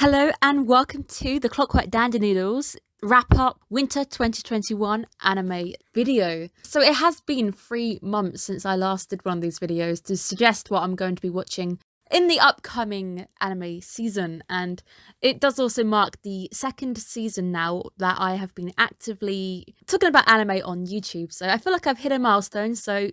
Hello and welcome to the Clockwork Noodles wrap up winter 2021 anime video. So it has been 3 months since I last did one of these videos to suggest what I'm going to be watching in the upcoming anime season, and it does also mark the second season now that I have been actively talking about anime on YouTube. So I feel like I've hit a milestone, so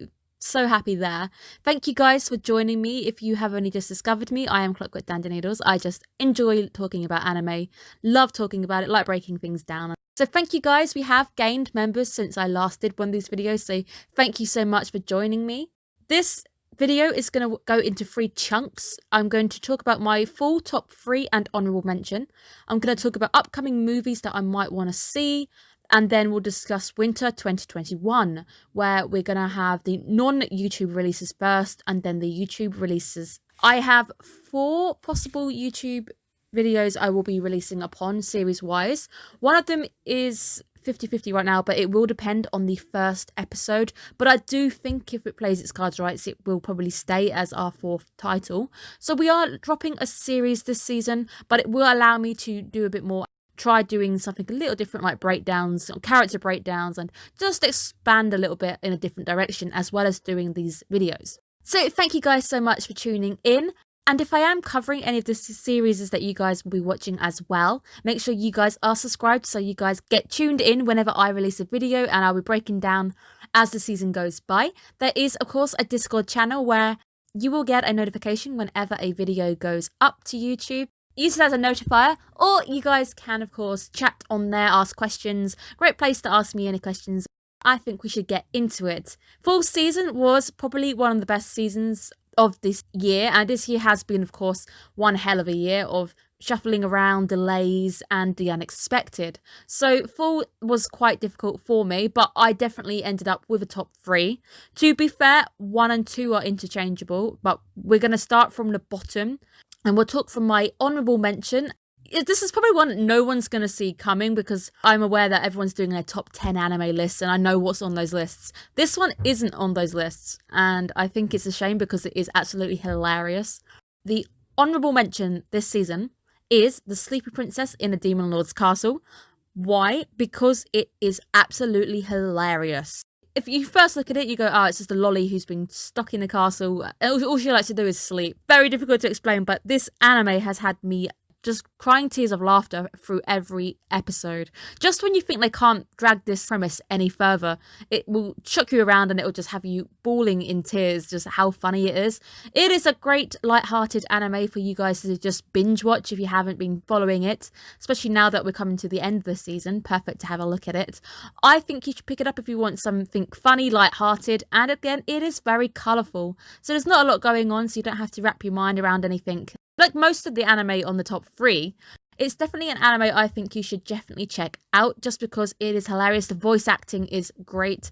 happy there. Thank you guys for joining me. If you have only just discovered me, I am Clockwork Noodles. I just enjoy talking about anime, love talking about it, like breaking things down. So thank you guys. We have gained members since I last did one of these videos, so thank you so much for joining me. This video is going to go into 3 chunks. I'm going to talk about my full top 3 and honourable mention. I'm going to talk about upcoming movies that I might want to see. And then we'll discuss winter 2021, where we're going to have the non-YouTube releases first and then the YouTube releases. I have 4 possible YouTube videos I will be releasing upon series-wise. One of them is 50-50 right now, but it will depend on the first episode. But I do think if it plays its cards right, it will probably stay as our 4th title. So we are dropping a series this season, but it will allow me to do a bit more. Try doing something a little different, like breakdowns, character breakdowns, and just expand a little bit in a different direction, as well as doing these videos. So thank you guys so much for tuning in. And if I am covering any of the series that you guys will be watching as well, make sure you guys are subscribed so you guys get tuned in whenever I release a video, and I'll be breaking down as the season goes by. There is, of course, a Discord channel where you will get a notification whenever a video goes up to YouTube. Use it as a notifier, or you guys can, of course, chat on there, ask questions. Great place to ask me any questions. I think we should get into it. Fall season was probably one of the best seasons of this year, and this year has been, of course, one hell of a year of shuffling around, delays, and the unexpected. So fall was quite difficult for me, but I definitely ended up with a top 3. To be fair, 1 and 2 are interchangeable, but we're going to start from the bottom. And we'll talk from my honourable mention. This is probably one that no one's going to see coming because I'm aware that everyone's doing their top 10 anime lists and I know what's on those lists. This one isn't on those lists, and I think it's a shame because it is absolutely hilarious. The honourable mention this season is The Sleepy Princess in a Demon Lord's Castle. Why? Because it is absolutely hilarious. If you first look at it, you go, oh, it's just a lolly who's been stuck in the castle. All she likes to do is sleep. Very difficult to explain, but this anime has had me just crying tears of laughter through every episode. Just when you think they can't drag this premise any further, it will chuck you around and it will just have you bawling in tears, just how funny it is. It is a great light-hearted anime for you guys to just binge watch if you haven't been following it, especially now that we're coming to the end of the season. Perfect to have a look at it. I think you should pick it up if you want something funny, light-hearted, and again, it is very colourful. So there's not a lot going on, so you don't have to wrap your mind around anything. Like most of the anime on the top 3, it's definitely an anime I think you should definitely check out just because it is hilarious. The voice acting is great.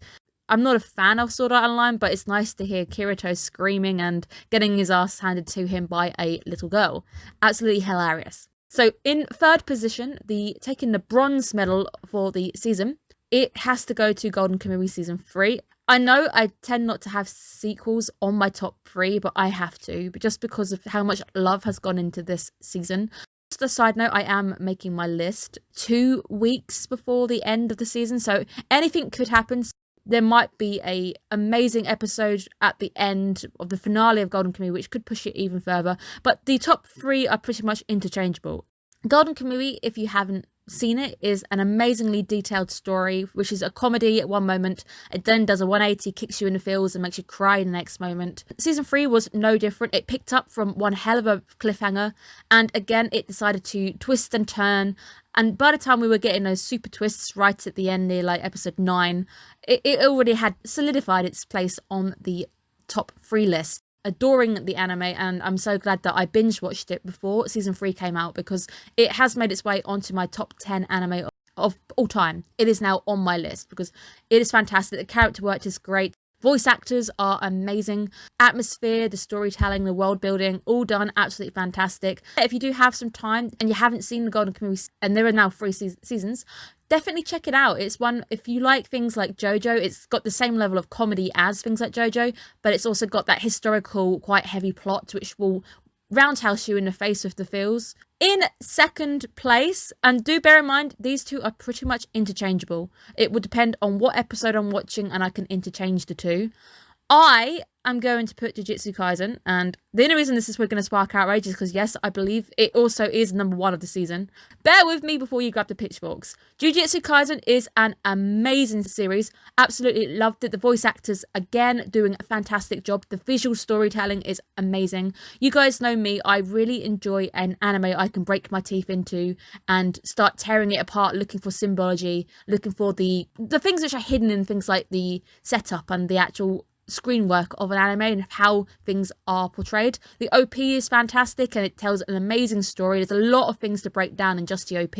I'm not a fan of Sword Art Online, but it's nice to hear Kirito screaming and getting his ass handed to him by a little girl. Absolutely hilarious. So in 3rd position, taking the bronze medal for the season, it has to go to Golden Kamuy Season 3. I know I tend not to have sequels on my top 3, but I have to, but just because of how much love has gone into this season. Just a side note, I am making my list 2 weeks before the end of the season, so anything could happen. There might be an amazing episode at the end of the finale of Golden Kamuy, which could push it even further, but the top 3 are pretty much interchangeable. Golden Kamuy, if you haven't seen it, is an amazingly detailed story, which is a comedy at one moment, it then does a 180, kicks you in the feels and makes you cry in the next moment. Season 3 was no different. It picked up from one hell of a cliffhanger, and again it decided to twist and turn, and by the time we were getting those super twists right at the end near like episode 9, it already had solidified its place on the top 3 list. Adoring the anime, and I'm so glad that I binge watched it before season 3 came out because it has made its way onto my top 10 anime of all time. It is now on my list because it is fantastic. The character work is great. Voice actors are amazing. Atmosphere, the storytelling, the world building, all done absolutely fantastic. If you do have some time and you haven't seen the Golden Kamuy, and there are now 3 seasons, definitely check it out. It's one, if you like things like JoJo, it's got the same level of comedy as things like JoJo, but it's also got that historical, quite heavy plot, which will roundhouse you in the face with the feels. In second place, and do bear in mind, these two are pretty much interchangeable. It would depend on what episode I'm watching and I can interchange the two. I am going to put Jujutsu Kaisen, and the only reason this is going to spark outrage is because, yes, I believe it also is number 1 of the season. Bear with me before you grab the pitchforks. Jujutsu Kaisen is an amazing series. Absolutely loved it. The voice actors, again, doing a fantastic job. The visual storytelling is amazing. You guys know me. I really enjoy an anime I can break my teeth into and start tearing it apart, looking for symbology, looking for the things which are hidden in things like the setup and the actual screen work of an anime and how things are portrayed. The OP is fantastic and it tells an amazing story. There's a lot of things to break down in just the OP.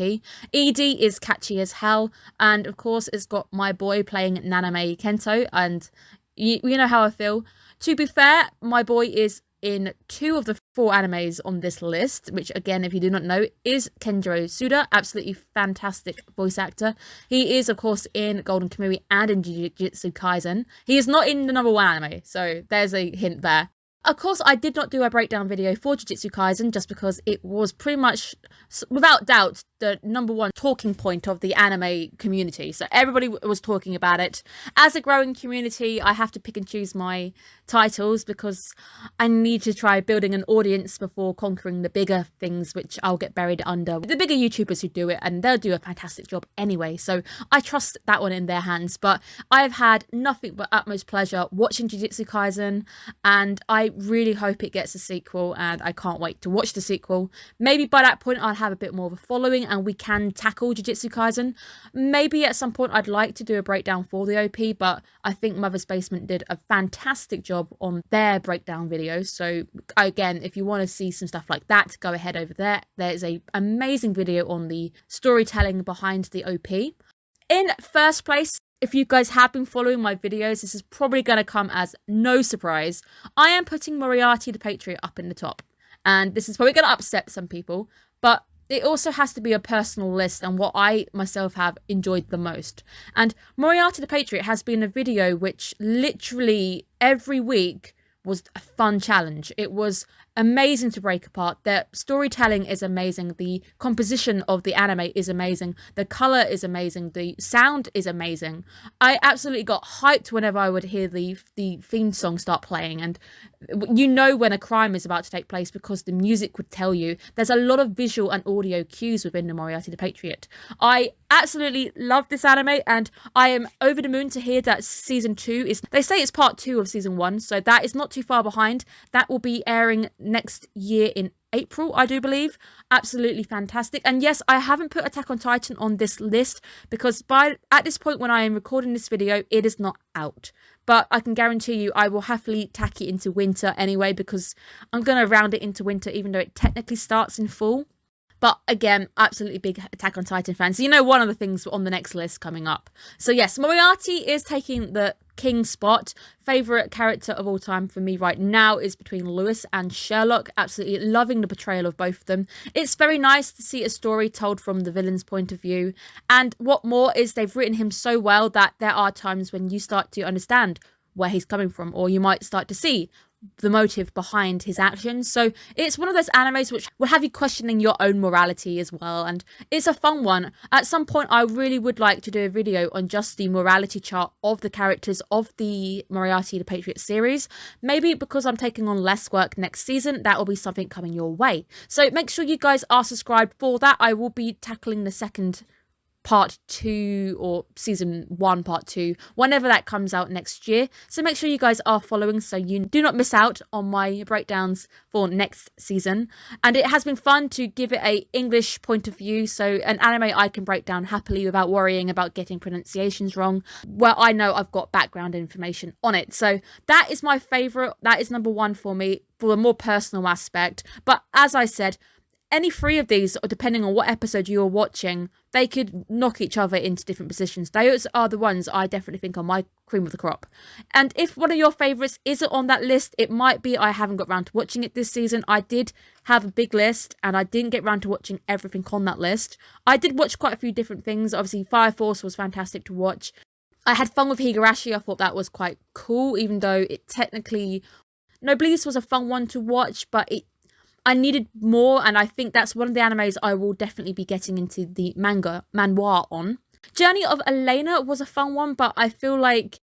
ED is catchy as hell, and of course it's got my boy playing Naname Kento, and you know how I feel. To be fair, my boy is in 2 of the 4 animes on this list, which again, if you do not know, is Kenjiro Suda. Absolutely fantastic voice actor. He is, of course, in Golden Kamuy and in Jujutsu Kaisen. He is not in the number 1 anime, so there's a hint there. Of course, I did not do a breakdown video for Jujutsu Kaisen just because it was pretty much, without doubt, the number 1 talking point of the anime community. So everybody was talking about it. As a growing community, I have to pick and choose my titles because I need to try building an audience before conquering the bigger things, which I'll get buried under the bigger YouTubers who do it, and they'll do a fantastic job anyway. So I trust that one in their hands. But I've had nothing but utmost pleasure watching Jujutsu Kaisen, and I really hope it gets a sequel, and I can't wait to watch the sequel. Maybe by that point I'll have a bit more of a following and we can tackle Jujutsu Kaisen. Maybe at some point I'd like to do a breakdown for the OP, but I think Mother's Basement did a fantastic job on their breakdown videos. So again, if you want to see some stuff like that, go ahead over there. There's an amazing video on the storytelling behind the OP. In first place, if you guys have been following my videos, this is probably going to come as no surprise. I am putting Moriarty the Patriot up in the top. And this is probably going to upset some people, but it also has to be a personal list and what I myself have enjoyed the most. And Moriarty the Patriot has been a video which literally every week was a fun challenge. It was amazing to break apart. The storytelling is amazing. The composition of the anime is amazing. The color is amazing. The sound is amazing. I absolutely got hyped whenever I would hear the theme song start playing, and you know when a crime is about to take place because the music would tell you. There's a lot of visual and audio cues within the Moriarty the Patriot. I absolutely love this anime, and I am over the moon to hear that season 2 is, they say it's part 2 of season 1, so that is not too far behind. That will be airing next year in April, I do believe. Absolutely fantastic. And yes, I haven't put Attack on Titan on this list because at this point when I am recording this video, it is not out. But I can guarantee you I will happily tack it into winter anyway, because I'm going to round it into winter even though it technically starts in fall. But again, absolutely big Attack on Titan fan. So you know one of the things on the next list coming up. So yes, Moriarty is taking the king spot. Favourite character of all time for me right now is between Lewis and Sherlock. Absolutely loving the portrayal of both of them. It's very nice to see a story told from the villain's point of view. And what more is they've written him so well that there are times when you start to understand where he's coming from, or you might start to see the motive behind his actions. So it's one of those animes which will have you questioning your own morality as well, and it's a fun one. At some point I really would like to do a video on just the morality chart of the characters of the Moriarty the Patriot series. Maybe because I'm taking on less work next season, that will be something coming your way. So make sure you guys are subscribed for that. I will be tackling the second part 2 or season 1 part 2 whenever that comes out next year, so make sure you guys are following so you do not miss out on my breakdowns for next season. And it has been fun to give it a English point of view, so an anime I can break down happily without worrying about getting pronunciations wrong, where I know I've got background information on it. So that is my favorite. That is number 1 for me for the more personal aspect. But as I said, any 3 of these, or depending on what episode you're watching, they could knock each other into different positions. Those are the ones I definitely think are my cream of the crop. And if one of your favourites isn't on that list, it might be I haven't got around to watching it this season. I did have a big list and I didn't get around to watching everything on that list. I did watch quite a few different things. Obviously, Fire Force was fantastic to watch. I had fun with Higurashi. I thought that was quite cool, even though it technically... Noblesse was a fun one to watch, but I needed more, and I think that's one of the animes I will definitely be getting into the manhwa on. Journey of Elena was a fun one, but I feel like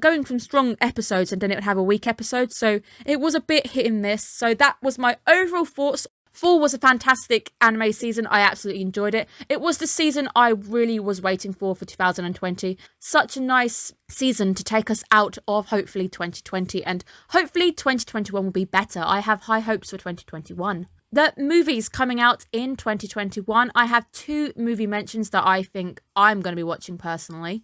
going from strong episodes and then it would have a weak episode, so it was a bit hit and miss. So that was my overall thoughts. Fall was a fantastic anime season. I absolutely enjoyed it. It was the season I really was waiting for 2020. Such a nice season to take us out of hopefully 2020, and hopefully 2021 will be better. I have high hopes for 2021. The movies coming out in 2021, I have 2 movie mentions that I think I'm going to be watching personally.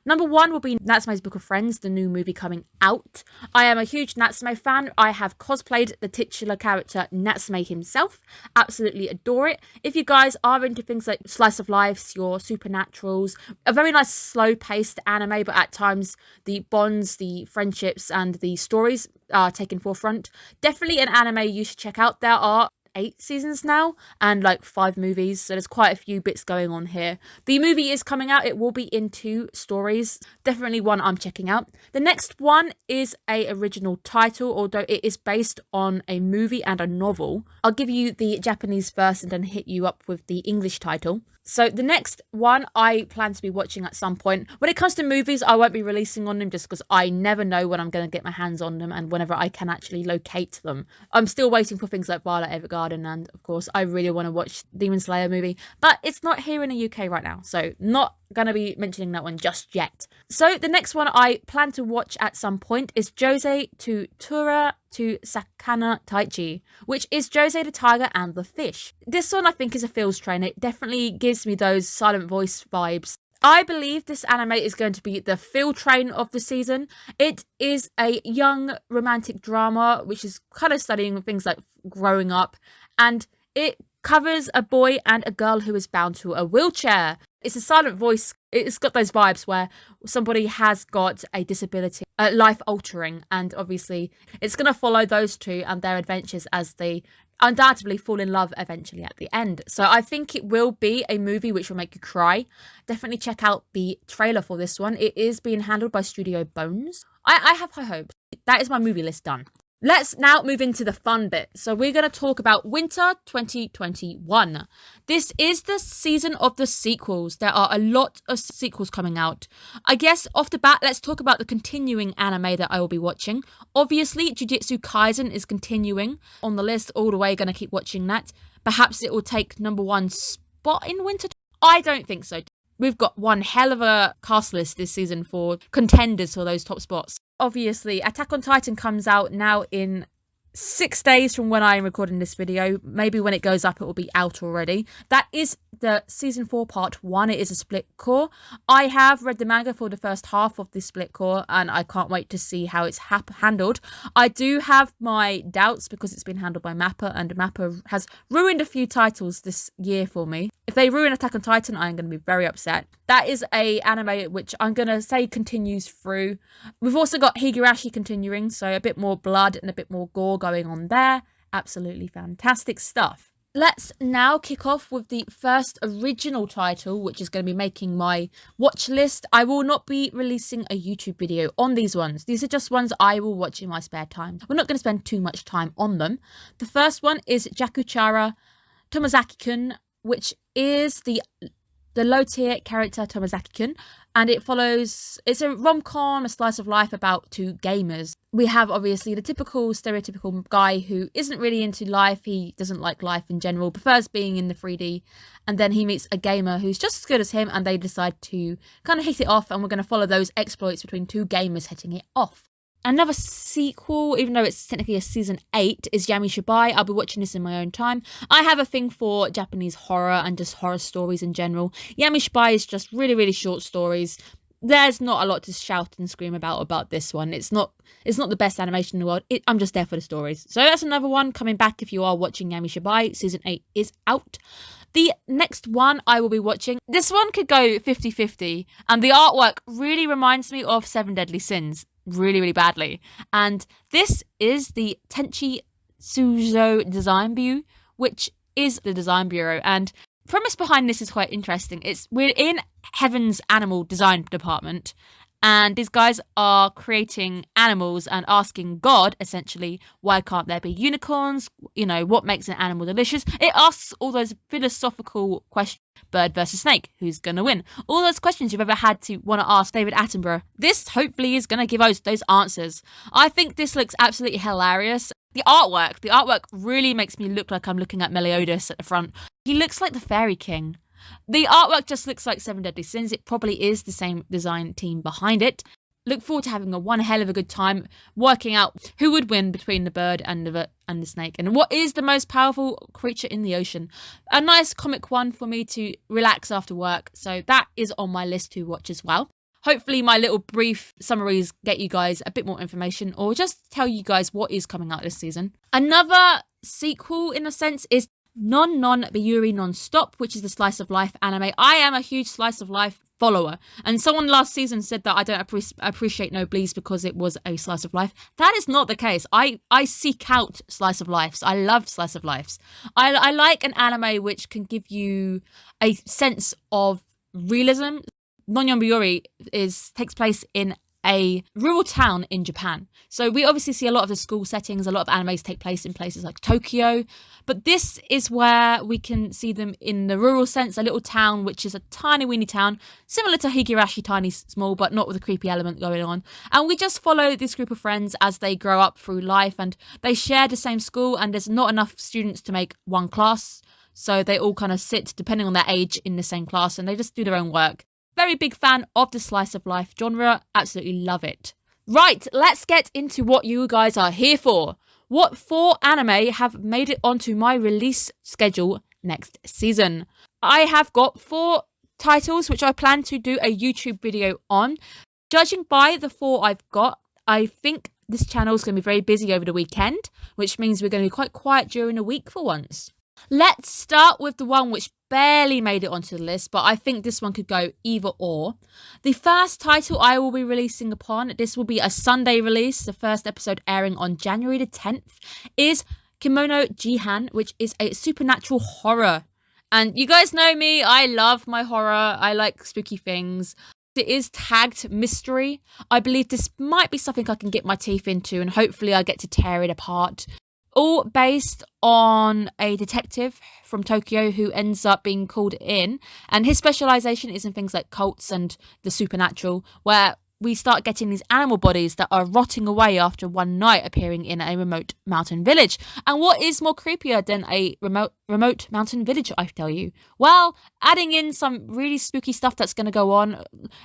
Number 1 will be Natsume's Book of Friends, the new movie coming out. I am a huge Natsume fan. I have cosplayed the titular character Natsume himself. Absolutely adore it. If you guys are into things like slice of life, your supernaturals, a very nice slow-paced anime, but at times the bonds, the friendships, and the stories are taken forefront. Definitely an anime you should check out. There are 8 seasons now and like 5 movies, so there's quite a few bits going on here. The movie is coming out. It will be in 2 stories. Definitely one I'm checking out. The next one is a original title, although it is based on a movie and a novel. I'll give you the Japanese first and then hit you up with the English title. So the next one I plan to be watching at some point. When it comes to movies, I won't be releasing on them just because I never know when I'm going to get my hands on them and whenever I can actually locate them. I'm still waiting for things like Violet Evergarden, and of course I really want to watch Demon Slayer movie, but it's not here in the UK right now, so not going to be mentioning that one just yet. So the next one I plan to watch at some point is Josei to Tura to Sakana Taichi, which is Josei the Tiger and the Fish. This one I think is a feels train. It definitely gives me those Silent Voice vibes. I believe this anime is going to be the feel train of the season. It is a young romantic drama which is kind of studying things like growing up, and it covers a boy and a girl who is bound to a wheelchair. It's a Silent Voice. It's got those vibes where somebody has got a disability, life-altering, and obviously it's going to follow those two and their adventures as they undoubtedly fall in love eventually at the end. So I think it will be a movie which will make you cry. Definitely check out the trailer for this one. It is being handled by Studio Bones. I have high hopes. That is my movie list done. Let's now move into the fun bit. So we're going to talk about Winter 2021. This is the season of the sequels. There are a lot of sequels coming out. I guess off the bat, let's talk about the continuing anime that I will be watching. Obviously, Jujutsu Kaisen is continuing on the list all the way. Going to keep watching that. Perhaps it will take number 1 spot in Winter. I don't think so. We've got one hell of a cast list this season for contenders for those top spots. Obviously, Attack on Titan comes out now in 6 days from when I am recording this video. Maybe when it goes up, it will be out already. That is the season 4 part 1. It is a split core. I have read the manga for the first half of this split core, and I can't wait to see how it's handled. I do have my doubts because it's been handled by Mappa, and Mappa has ruined a few titles this year for me. If they ruin Attack on Titan, I'm going to be very upset. That is a anime which I'm going to say continues through. We've also got Higurashi continuing, so a bit more blood and a bit more gore going on there. Absolutely fantastic stuff. Let's now kick off with the first original title, which is going to be making my watch list. I will not be releasing a YouTube video on these ones. These are just ones I will watch in my spare time. We're not going to spend too much time on them. The first one is Jakuchara Tomozaki-kun, which is the low-tier character Tomozaki-kun, and it follows, it's a rom-com, a slice of life about 2 gamers. We have obviously the typical stereotypical guy who isn't really into life, he doesn't like life in general, prefers being in the 3D, and then he meets a gamer who's just as good as him, and they decide to kind of hit it off, and we're going to follow those exploits between 2 gamers hitting it off. Another sequel, even though it's technically a season 8, is Yami Shibai. I'll be watching this in my own time. I have a thing for Japanese horror and just horror stories in general. Yami Shibai is just really, really short stories. There's not a lot to shout and scream about this one. It's not the best animation in the world. I'm just there for the stories. So that's another one coming back if you are watching Yami Shibai. Season 8 is out. The next one I will be watching, this one could go 50-50, and the artwork really reminds me of 7 Deadly Sins. Really, really badly. And this is the Tenchi Suzo Design Bureau, which is the design bureau. And premise behind this is quite interesting. We're in Heaven's animal design department, And these guys are creating animals and asking God, essentially, why can't there be unicorns? What makes an animal delicious? It asks all those philosophical questions. Bird versus snake, who's going to win? All those questions you've ever had to want to ask David Attenborough. This hopefully is going to give us those answers. I think this looks absolutely hilarious. The artwork really makes me look like I'm looking at Meliodas at the front. He looks like the Fairy King. The artwork just looks like Seven Deadly Sins. It probably is the same design team behind it. Look forward to having one hell of a good time working out who would win between the bird and the snake, and what is the most powerful creature in the ocean. A nice comic one for me to relax after work, so that is on my list to watch as well. Hopefully my little brief summaries get you guys a bit more information, or just tell you guys what is coming out this season. Another sequel, in a sense, is Biyuri Non-Stop, which is the slice of life anime. I am a huge slice of life follower, and someone last season said that I don't appreciate Noodles because it was a slice of life. That is not the case. I seek out slice of lives. I love slice of lives. I like an anime which can give you a sense of realism. Biyuri takes place in a rural town in Japan. So we obviously see a lot of the school settings. A lot of animes take place in places like Tokyo. But this is where we can see them in the rural sense, a little town, which is a tiny weeny town, similar to Higurashi, tiny, small, but not with a creepy element going on. And we just follow this group of friends as they grow up through life, and they share the same school, and there's not enough students to make one class. So they all kind of sit, depending on their age, in the same class, and they just do their own work. Very big fan of the slice of life genre. Absolutely love it. Right, let's get into what you guys are here for. What 4 anime have made it onto my release schedule next season? I have got 4 titles which I plan to do a YouTube video on. Judging by the 4 I've got, I think this channel is going to be very busy over the weekend, which means we're going to be quite quiet during the week for once. Let's start with the one which barely made it onto the list, but I think this one could go either or. The first title I will be releasing upon, this will be a Sunday release, the first episode airing on January the 10th, is Kimono Jihan, which is a supernatural horror. And you guys know me, I love my horror, I like spooky things. It is tagged mystery. I believe this might be something I can get my teeth into, and hopefully I get to tear it apart. All based on a detective from Tokyo who ends up being called in, and his specialization is in things like cults and the supernatural, where we start getting these animal bodies that are rotting away after one night appearing in a remote mountain village. And what is more creepier than a remote mountain village, I tell you? Well, adding in some really spooky stuff that's going to go on,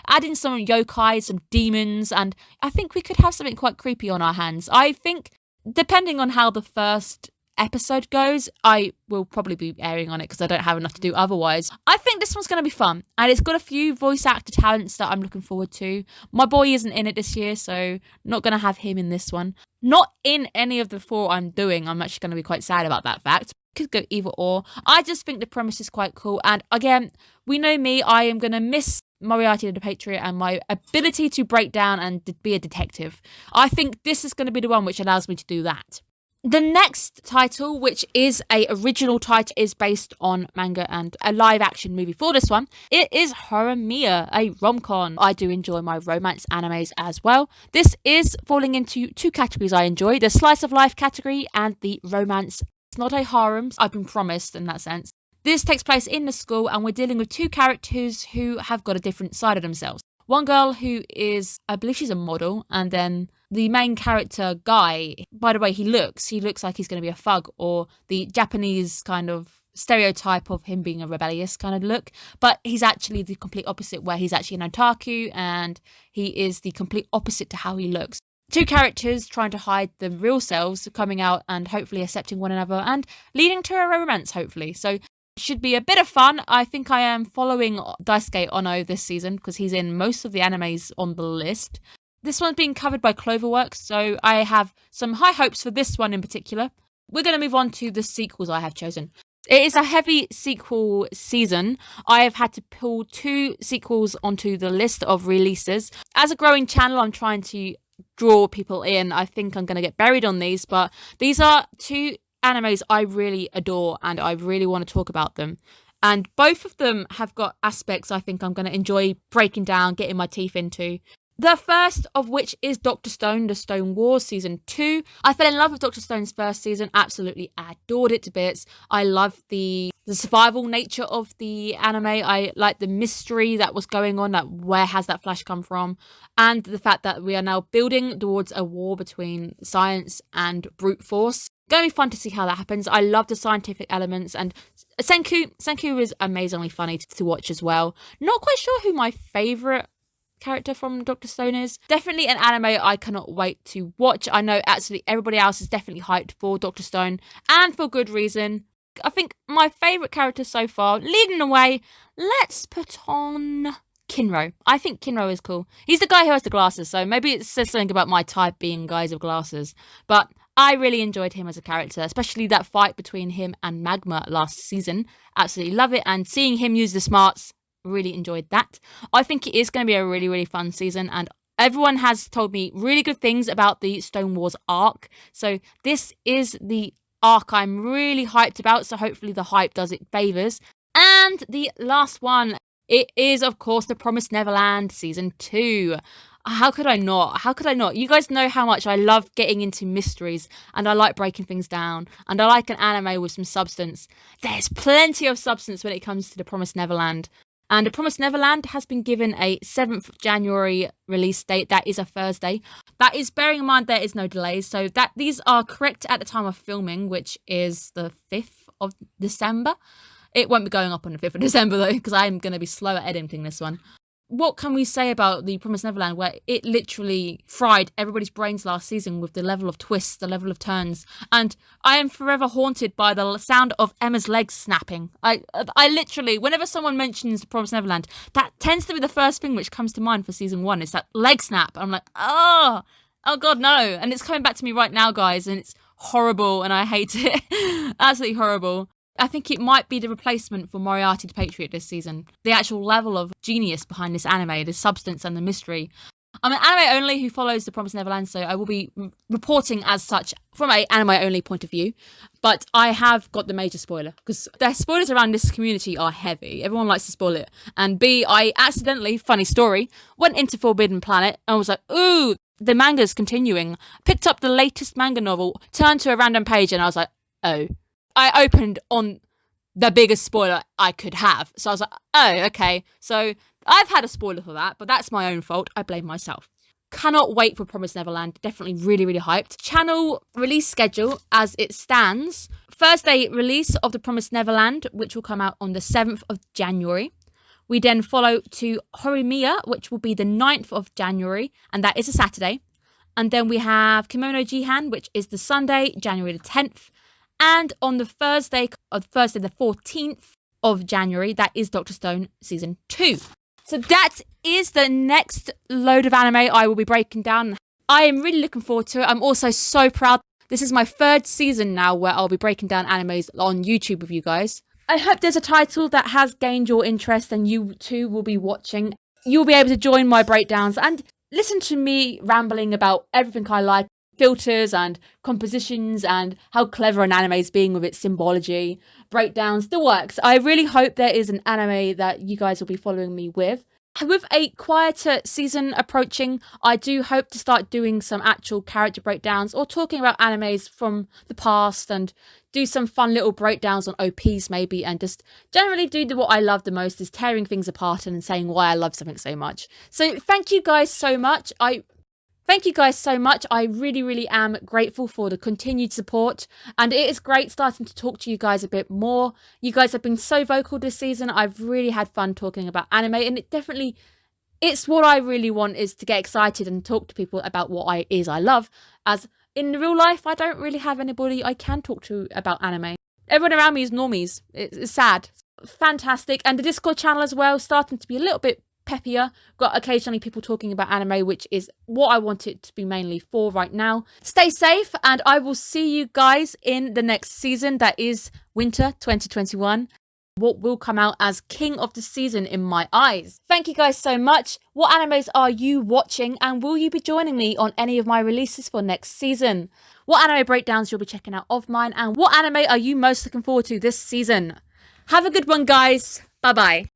adding some yokai, some demons, and I think we could have something quite creepy on our hands. I think, depending on how the first episode goes, I will probably be airing on it because I don't have enough to do otherwise. I think this one's going to be fun, and it's got a few voice actor talents that I'm looking forward to. My boy isn't in it this year, so not going to have him in this one. Not in any of the 4 I'm doing. I'm actually going to be quite sad about that fact. Could go either or. I just think the premise is quite cool, and again, we know me, I am going to miss Moriarty the Patriot and my ability to break down and be a detective. I think this is going to be the one which allows me to do that. The next title, which is a original title, is based on manga and a live action movie for this one. It is Horimiya, a rom-com. I do enjoy my romance animes as well. This is falling into 2 categories I enjoy, the slice of life category and the romance. It's not a harem, I've been promised in that sense. This takes place in the school, and we're dealing with 2 characters who have got a different side of themselves. One girl who is, I believe she's a model, and then the main character guy, by the way he looks like he's going to be a thug, or the Japanese kind of stereotype of him being a rebellious kind of look, but he's actually the complete opposite, where he's actually an otaku, and he is the complete opposite to how he looks. 2 characters trying to hide their real selves, coming out and hopefully accepting one another and leading to a romance, hopefully. So should be a bit of fun. I think I am following Daisuke Ono this season because he's in most of the animes on the list. This one's being covered by Clockwork, so I have some high hopes for this one in particular. We're going to move on to the sequels I have chosen. It is a heavy sequel season. I have had to pull 2 sequels onto the list of releases. As a growing channel, I'm trying to draw people in. I think I'm going to get buried on these, but these are 2 animes I really adore and I really want to talk about them. And both of them have got aspects I think I'm going to enjoy breaking down, getting my teeth into. The first of which is Dr. Stone, The Stone Wars Season 2. I fell in love with Dr. Stone's first season, absolutely adored it to bits. I love the survival nature of the anime. I like the mystery that was going on, that where has that flash come from, and the fact that we are now building towards a war between science and brute force. Going to be fun to see how that happens. I love the scientific elements, and Senku is amazingly funny to watch as well. Not quite sure who my favourite character from Dr. Stone is. Definitely an anime I cannot wait to watch. I know absolutely everybody else is definitely hyped for Dr. Stone, and for good reason. I think my favourite character so far, leading the way, let's put on Kinro. I think Kinro is cool. He's the guy who has the glasses, so maybe it says something about my type being guys with glasses. But I really enjoyed him as a character, especially that fight between him and Magma last season. Absolutely love it, and seeing him use the smarts, really enjoyed that. I think it is going to be a really, really fun season, and everyone has told me really good things about the Stone Wars arc. So this is the arc I'm really hyped about, so hopefully the hype does it favours. And the last one, it is of course The Promised Neverland Season 2. How could I not? How could I not? You guys know how much I love getting into mysteries, and I like breaking things down, and I like an anime with some substance. There's plenty of substance when it comes to The Promised Neverland. And The Promised Neverland has been given a 7th of January release date. That is a Thursday. That is bearing in mind there is no delays. So that these are correct at the time of filming, which is the 5th of December. It won't be going up on the 5th of December though, because I'm going to be slow at editing this one. What can we say about The Promised Neverland, where it literally fried everybody's brains last season with the level of twists, the level of turns, and I am forever haunted by the sound of Emma's legs snapping. I literally, whenever someone mentions The Promised Neverland, that tends to be the first thing which comes to mind for season 1, is that leg snap. I'm like, oh god, no. And it's coming back to me right now, guys, and it's horrible, and I hate it. Absolutely horrible. I think it might be the replacement for Moriarty the Patriot this season. The actual level of genius behind this anime, the substance and the mystery. I'm an anime only who follows The Promised Neverland, so I will be reporting as such from an anime only point of view. But I have got the major spoiler, because the spoilers around this community are heavy. Everyone likes to spoil it. And B, I accidentally, funny story, went into Forbidden Planet and was like, ooh, the manga's continuing. Picked up the latest manga novel, turned to a random page, and I was like, oh. I opened on the biggest spoiler I could have. So I was like, oh, okay. So I've had a spoiler for that, but that's my own fault. I blame myself. Cannot wait for Promised Neverland. Definitely really, really hyped. Channel release schedule as it stands. Thursday release of The Promised Neverland, which will come out on the 7th of January. We then follow to Horimiya, which will be the 9th of January, and that is a Saturday. And then we have Kimono Jihan, which is the Sunday, January the 10th. And on the Thursday the 14th of January, that is Dr. Stone Season 2. So that is the next load of anime I will be breaking down. I am really looking forward to it. I'm also so proud. This is my 3rd season now where I'll be breaking down animes on YouTube with you guys. I hope there's a title that has gained your interest and you too will be watching. You'll be able to join my breakdowns and listen to me rambling about everything I like. Filters and compositions and how clever an anime is being with its symbology, breakdowns, the works. I really hope there is an anime that you guys will be following me with. With a quieter season approaching, I do hope to start doing some actual character breakdowns or talking about animes from the past and do some fun little breakdowns on OPs maybe, and just generally do what I love the most, is tearing things apart and saying why I love something so much. So thank you guys so much. Thank you guys so much. I really, really am grateful for the continued support, and it is great starting to talk to you guys a bit more. You guys have been so vocal this season. I've really had fun talking about anime, and it's what I really want, is to get excited and talk to people about what I love, as in real life, I don't really have anybody I can talk to about anime. Everyone around me is normies. It's sad. Fantastic. And the Discord channel as well, starting to be a little bit peppier. Got occasionally people talking about anime, which is what I want it to be mainly for right now. Stay safe, and I will see you guys in the next season. That is winter 2021. What will come out as king of the season in my eyes. Thank you guys so much. What animes are you watching, and will you be joining me on any of my releases for next season? What anime breakdowns you'll be checking out of mine, and what anime are you most looking forward to this season? Have a good one, guys. Bye bye.